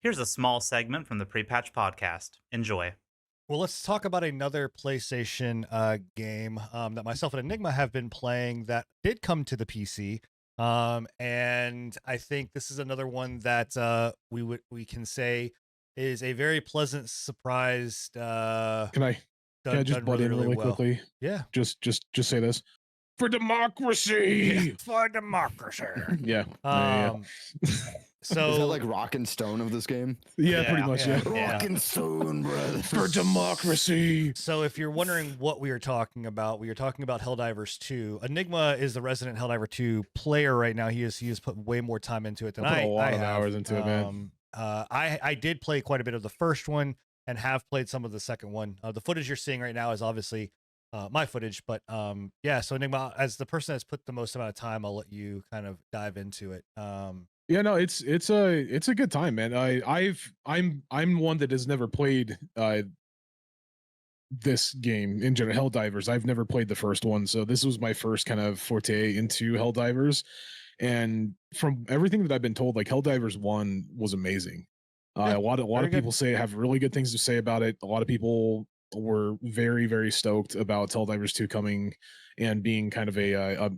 Here's a small segment from the Pre-Patch Podcast. Enjoy. Well, let's talk about another PlayStation game that myself and Enigma have been playing that did come to the PC. And I think this is another one that we can say is a very pleasant surprise. Can I just Done butt really, in really really well. quickly? Yeah. Just say this. For democracy. For democracy. Yeah. So Is that like rock and stone of this game? Yeah, Yeah, pretty much. Yeah. Rock and stone, brother. For democracy. So if you're wondering what we are talking about, we are talking about Helldivers 2. Enigma is the resident Helldiver 2 player right now. He has put way more time into it than I put a lot of have. hours into it, man. I did play quite a bit of the first one and have played some of the second one. The footage you're seeing right now is obviously my footage, but yeah. So Enigma, as the person that's put the most amount of time, I'll let you kind of dive into it. Yeah, no, it's a good time, man. I'm one that has never played this game in general, Helldivers. I've never played the first one, so this was my first kind of forte into Helldivers. And from everything that I've been told, like Helldivers 1 was amazing. Yeah, a lot of good. people have really good things to say about it. A lot of people were very, very stoked about Helldivers 2 coming and being kind of a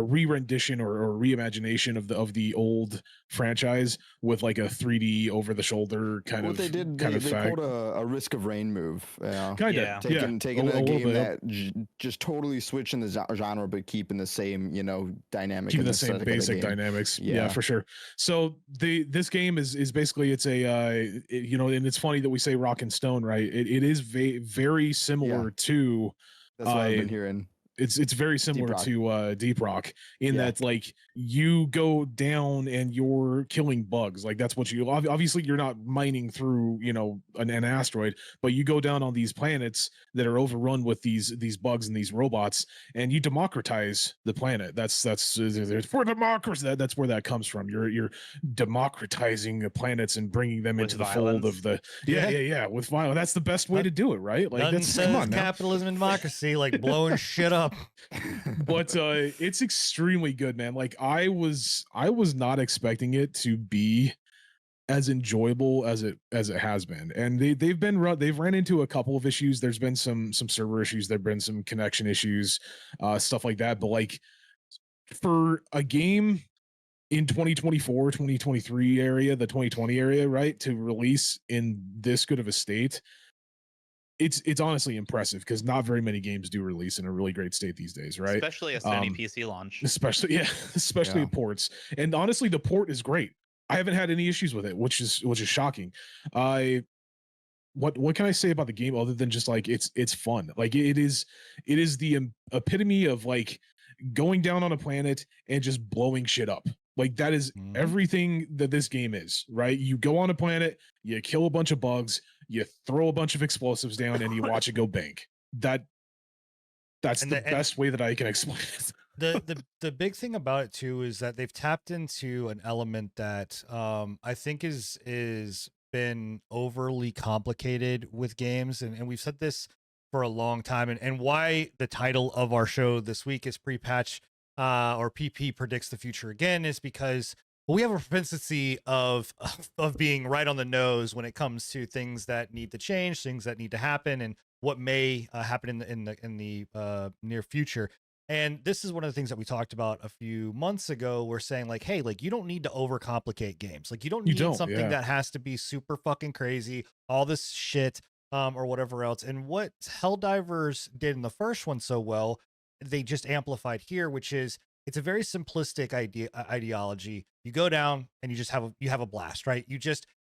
re-rendition or reimagination of the old franchise with like a 3D over the shoulder kind What of they did, kind they of pulled a Risk of Rain move. Yeah. kind of Yeah. Taking a little game bit. that just totally switching the genre, but keeping the same, dynamic. Keeping and the same aesthetic of the basic game. dynamics. Yeah. Yeah, for sure. So this game is basically, it's and it's funny that we say rock and stone, right? It is very similar to That's what I've been hearing. it's very similar Rock. to Deep Rock in Yeah. that like you go down and you're killing bugs. Like that's what you obviously you're not mining through an asteroid, but you go down on these planets that are overrun with these bugs and these robots, and you democratize the planet. That's for democracy. That's where that comes from. You're democratizing the planets and bringing them With into the violence. fold of the with violence. That's the best way to do it, right? Like Nothing that's says come on now. capitalism and democracy like blowing shit up. But it's extremely good, man. Like I was not expecting it to be as enjoyable as it has been, and they've ran into a couple of issues. There's been some server issues, there've been some connection issues, stuff like that, but like for a game in 2024 2023 area, the 2020 area, right, to release in this good of a state, it's honestly impressive because not very many games do release in a really great state these days, right? Especially a Sony PC launch. Especially ports. And honestly, the port is great. I haven't had any issues with it, which is shocking. What can I say about the game other than just like it's fun? Like it is the epitome of like going down on a planet and just blowing shit up. Like that is everything that this game is, right? You go on a planet, you kill a bunch of bugs, you throw a bunch of explosives down, and you watch it go bank. That's the best way that I can explain it. The big thing about it too is that they've tapped into an element that I think is been overly complicated with games, and we've said this for a long time, and why the title of our show this week is Pre-Patch or PP Predicts the Future Again is because we have a propensity of being right on the nose when it comes to things that need to change, things that need to happen, and what may happen in the near future. And this is one of the things that we talked about a few months ago. We're saying like, hey, like you don't need to overcomplicate games. Like you don't need something that has to be super fucking crazy, all this shit, or whatever else. And what Helldivers did in the first one so well, they just amplified here, which is it's a very simplistic ideology. You go down and you just have a blast, right?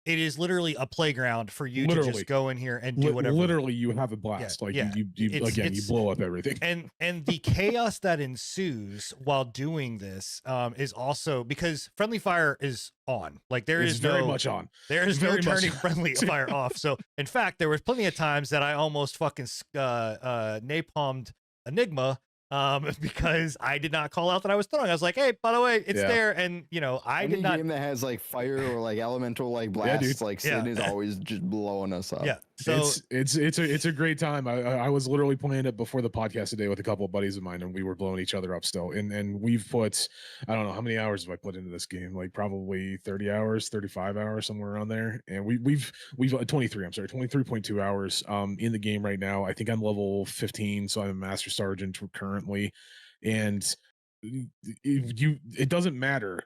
It is literally a playground for you to just go in here and do whatever. Literally, you have a blast. You blow up everything. And the chaos that ensues while doing this is also because friendly fire is on. Like there is very much on. There is no turning friendly fire off. So in fact, there was plenty of times that I almost fucking napalmed Enigma because I did not call out that I was throwing. I was like, hey, by the way, it's there. And I Any did not game that has like fire or like elemental like blasts, like Sin is always just blowing us up. Yeah. So It's a great time. I was literally playing it before the podcast today with a couple of buddies of mine, and we were blowing each other up still. And we've put, I don't know how many hours have I put into this game, like probably 30 hours, 35 hours, somewhere around there. And we've 23, I'm sorry, 23.2 hours in the game right now. I think I'm level 15, so I'm a master sergeant currently. And it doesn't matter,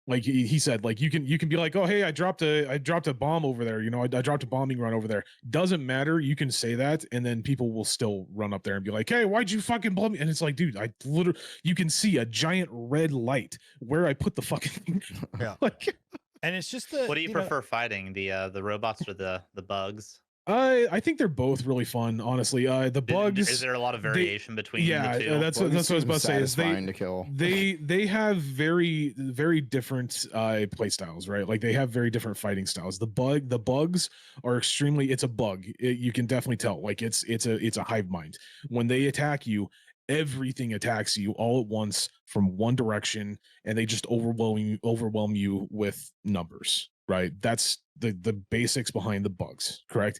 like he said, like you can be like, oh hey, I dropped a bomb over there, I dropped a bombing run over there. Doesn't matter, you can say that, and then people will still run up there and be like, hey, why'd you fucking blow me? And it's like, dude, I literally, you can see a giant red light where I put the fucking thing. Yeah. Like, and it's just the What do you prefer fighting, the robots or the bugs? I think they're both really fun, honestly. The bugs, Is there a lot of they- variation between yeah, the two? that's what I was about to say. Is satisfying to kill. they have very different play styles, right? Like they have very different fighting styles. The bugs are extremely. It's a bug. You can definitely tell. Like it's a hive mind. When they attack you, everything attacks you all at once from one direction, and they just overwhelm you with numbers. Right? That's the basics behind the bugs. Correct?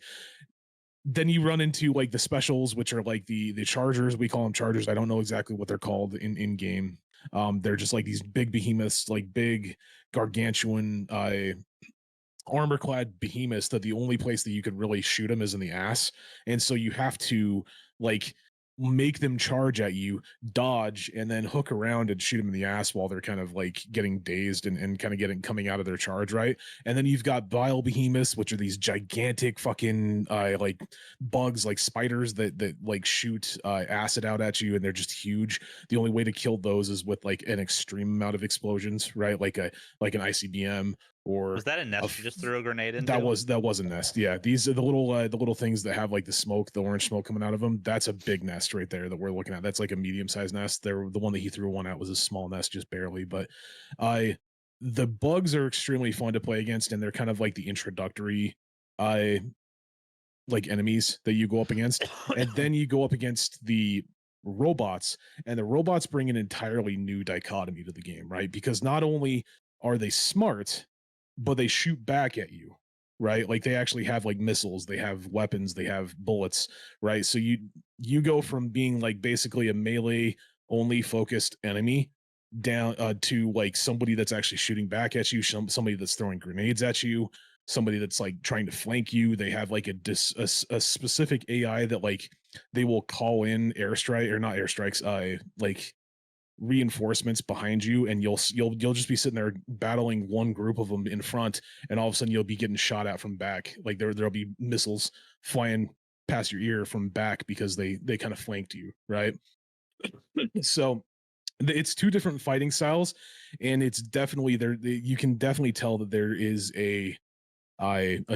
Then you run into like the specials, which are like the chargers. We call them chargers. I don't know exactly what they're called in game. They're just like these big behemoths, like big gargantuan armor clad behemoths, that the only place that you can really shoot them is in the ass. And so you have to like make them charge at you, dodge, and then hook around and shoot them in the ass while they're kind of like getting dazed and kind of coming out of their charge, right? And then you've got bile behemoths, which are these gigantic fucking like bugs, like spiders that like shoot acid out at you, and they're just huge. The only way to kill those is with like an extreme amount of explosions, right? Like an ICBM. Or Was that a nest you just threw a grenade into? that was a nest. Yeah, these are the little things that have like the smoke, the orange smoke coming out of them. That's a big nest right there that we're looking at. That's like a medium-sized nest. The one that he threw one at was a small nest, just barely. But the bugs are extremely fun to play against, and they're kind of like the introductory like enemies that you go up against. And then you go up against the robots, and the robots bring an entirely new dichotomy to the game, right? Because not only are they smart, but they shoot back at you, right? Like they actually have like missiles, they have weapons, they have bullets, right? So you go from being like basically a melee only focused enemy down to like somebody that's actually shooting back at you, somebody that's throwing grenades at you, somebody that's like trying to flank you. They have like a specific AI that like they will call in airstrike, or not airstrikes, like reinforcements behind you, and you'll just be sitting there battling one group of them in front, and all of a sudden you'll be getting shot at from back. Like there'll be missiles flying past your ear from back because they kind of flanked you, right? So it's two different fighting styles, and it's definitely there. You can definitely tell that there is a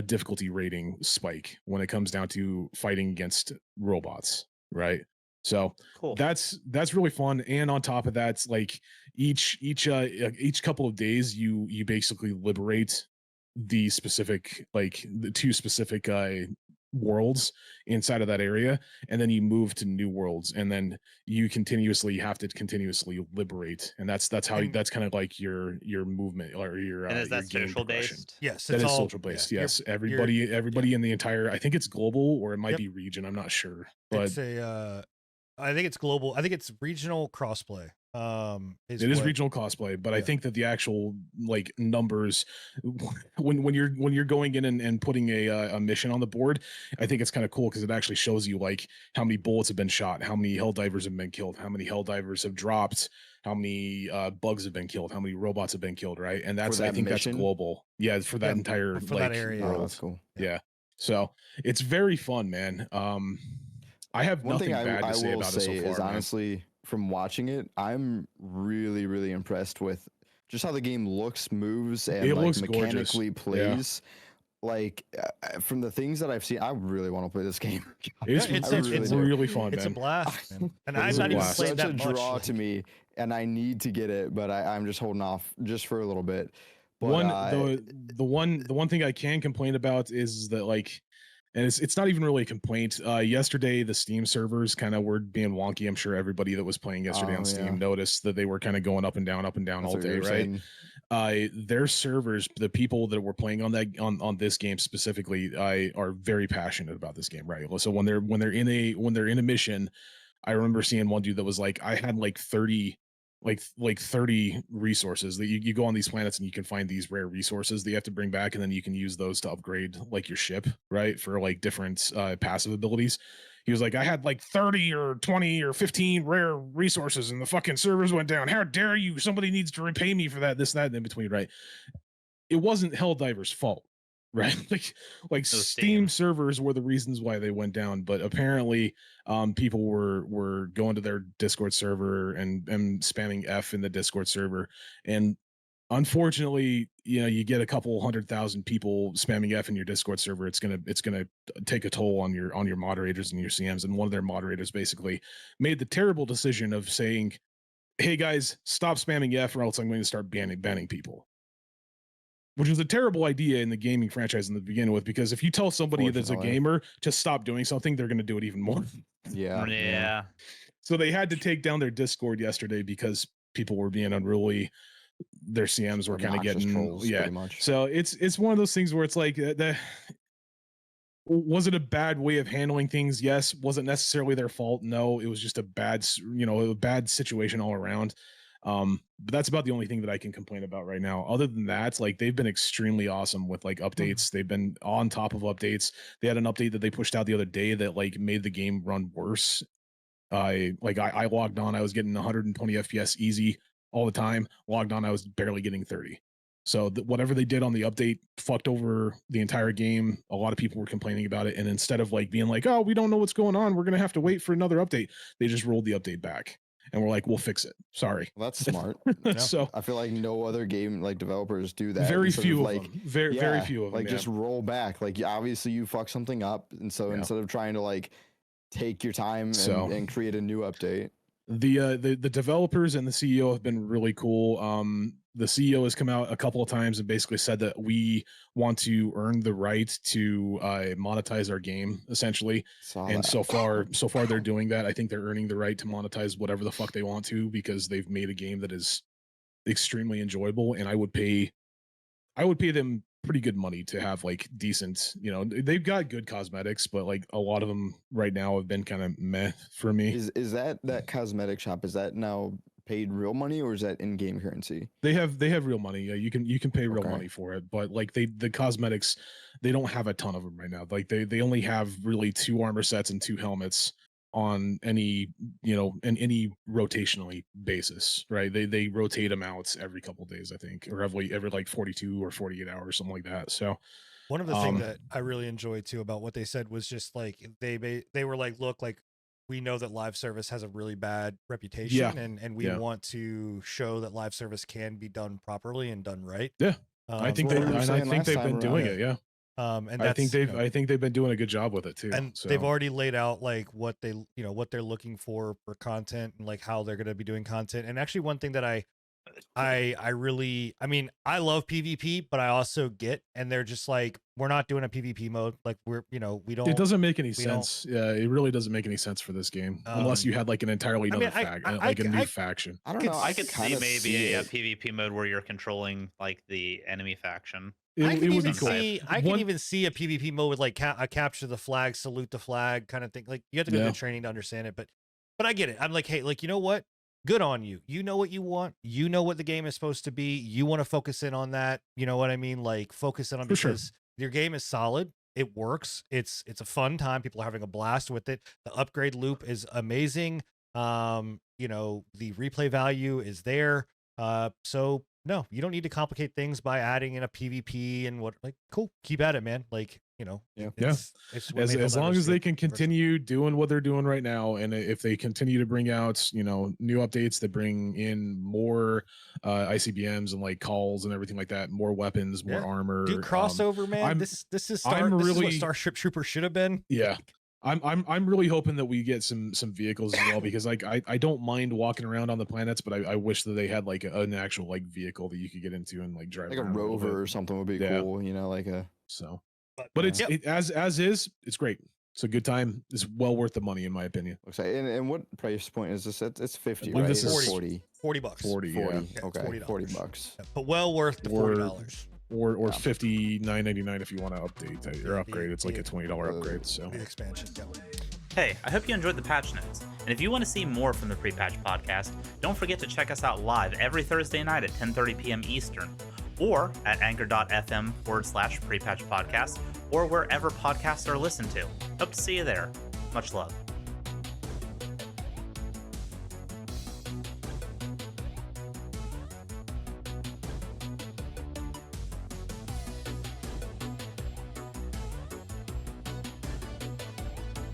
difficulty rating spike when it comes down to fighting against robots, right? So Cool. that's really fun. And on top of that, it's like each couple of days you basically liberate the specific, like the two specific worlds inside of that area, and then you move to new worlds, and then you have to continuously liberate, and that's how And- that's kind of like your movement or your And is your that game social progression. based? yes, That it's is all social based. yeah, Yes, you're- everybody in the entire. I think it's global, or it might Yep. be region. I'm not sure, but it's a I think it's global. I think it's regional crossplay. it is what- regional cosplay. But I yeah. think that the actual like numbers, when you're going in and putting a mission on the board, I think it's kind of cool because it actually shows you like how many bullets have been shot, how many Helldivers have been killed, how many Helldivers have dropped, how many bugs have been killed, how many robots have been killed, right? And that's I that think mission? that's global. Yeah, for that Yeah, entire for like that area. Oh, world. that's cool. Yeah. So it's very fun, man. I have One nothing thing bad I to say will about it so say far, is man. honestly, from watching it, I'm really impressed with just how the game looks, moves, and It like looks gorgeous. mechanically Yeah. plays. Like from the things that I've seen, I really want to play this game. It's, Yeah, it's do. really fun, It's a man. blast, man. And It I've is a not even blast. played Such that a much. draw like- to me, and I need to get it, but I'm just holding off just for a little bit. But The one thing I can complain about is that like and it's not even really a complaint. Yesterday the Steam servers kind of were being wonky. I'm sure everybody that was playing yesterday on Steam noticed that they were kind of going up and down That's all day, right? Their servers, the people that were playing on that on this game specifically, are very passionate about this game, right? So when they're in a mission, I remember seeing one dude that was like, I had like 30 30 resources that you go on these planets and you can find these rare resources that you have to bring back, and then you can use those to upgrade like your ship, right, for like different passive abilities. He was like, I had like 30 or 20 or 15 rare resources and the fucking servers went down. How dare you? Somebody needs to repay me for that, this, that, and in between, right? It wasn't Helldivers' fault, right? Like Steam servers were the reasons why they went down, but apparently people were going to their Discord server and spamming F in the Discord server, and unfortunately, you get a couple 100,000 people spamming F in your Discord server, it's gonna take a toll on your moderators and your CMs. And one of their moderators basically made the terrible decision of saying, hey guys, stop spamming F or else I'm going to start banning people, which was a terrible idea in the gaming franchise in the beginning with, because if you tell somebody that's a gamer to stop doing something, they're going to do it even more. Yeah. So they had to take down their Discord yesterday because people were being unruly. Their CMs were kind of getting trolls, pretty much. So it's one of those things where it's like, was it a bad way of handling things? Yes. Was it necessarily their fault? No. It was just a bad situation all around. But that's about the only thing that I can complain about right now. Other than that, like, they've been extremely awesome with like updates. They've been on top of updates. They had an update that they pushed out the other day that like made the game run worse. I logged on, I was getting 120 FPS easy all the time. Logged on, I was barely getting 30. So whatever they did on the update fucked over the entire game. A lot of people were complaining about it, and instead of like being like, oh, we don't know what's going on, we're gonna have to wait for another update, they just rolled the update back. And we're like, we'll fix it. Sorry. Well, that's smart. So I feel like no other game like developers do that. Very few of them. Very few of them. Like, just roll back. Like, obviously you fuck something up, and so instead of trying to like take your time and create a new update. The developers and the CEO have been really cool. The CEO has come out a couple of times and basically said that we want to earn the right to monetize our game, essentially. So far they're doing that. I think they're earning the right to monetize whatever the fuck they want to, because they've made a game that is extremely enjoyable, and I would pay them pretty good money to have like decent, they've got good cosmetics, but like a lot of them right now have been kind of meh for me. Is that cosmetic shop, is that now paid real money or is that in-game currency? They have real money. Yeah, you can pay real money for it, but like the cosmetics, they don't have a ton of them right now. Like they only have really 2 armor sets and 2 helmets on any any rotationally basis, right? They rotate them out every couple of days, I think, or every like 42 or 48 hours, something like that. So one of the things that I really enjoyed too about what they said was just like they were like, look, like, we know that live service has a really bad reputation, and we want to show that live service can be done properly and done right. I think they've been doing it. And I think they've been doing a good job with it too. And they've already laid out like what they're looking for content, and like how they're going to be doing content. And actually, one thing that I really, I mean, I love PvP, but I also get, and they're just like, we're not doing a PvP mode. Like, we don't. It doesn't make any sense. Yeah, it really doesn't make any sense for this game unless you had like an entirely new faction. I don't know. I could see maybe a PvP mode where you're controlling like the enemy faction. It would be cool. I can even see a PvP mode with like a capture the flag, salute the flag kind of thing. Like, you have to go through training to understand it, but I get it. I'm like, hey, like, you know what? Good on you. You know what you want. You know what the game is supposed to be. You want to focus in on that. You know what I mean? Like, focus in on, because your game is solid. It works. It's a fun time. People are having a blast with it. The upgrade loop is amazing. The replay value is there. So no, you don't need to complicate things by adding in a PvP and cool. Keep at it, man. Like, it's as long as they can continue doing what they're doing right now, and if they continue to bring out new updates that bring in more ICBMs and like calls and everything like that, more weapons, more armor, do crossover, man. This is what Starship Trooper should have been. I'm really hoping that we get some vehicles as well, because like I don't mind walking around on the planets, but I wish that they had like an actual like vehicle that you could get into and like drive like a rover or something would be cool, like a But it's as is. It's great. It's a good time. It's well worth the money, in my opinion. Okay, and what price point is this? It's 50, believe right? this is 40. 40 bucks. 40, 40. yeah. Okay, $40. $40. Yeah, but well worth the $40. Or Yeah. $59.99 if you want to update or upgrade. It's like a $20 upgrade. So The expansion. Yeah. Hey, I hope you enjoyed the patch notes. And if you want to see more from the Pre-Patch Podcast, don't forget to check us out live every Thursday night at 10:30 p.m. Eastern, or at anchor.fm/Pre-Patch Podcast, or wherever podcasts are listened to. Hope to see you there. Much love.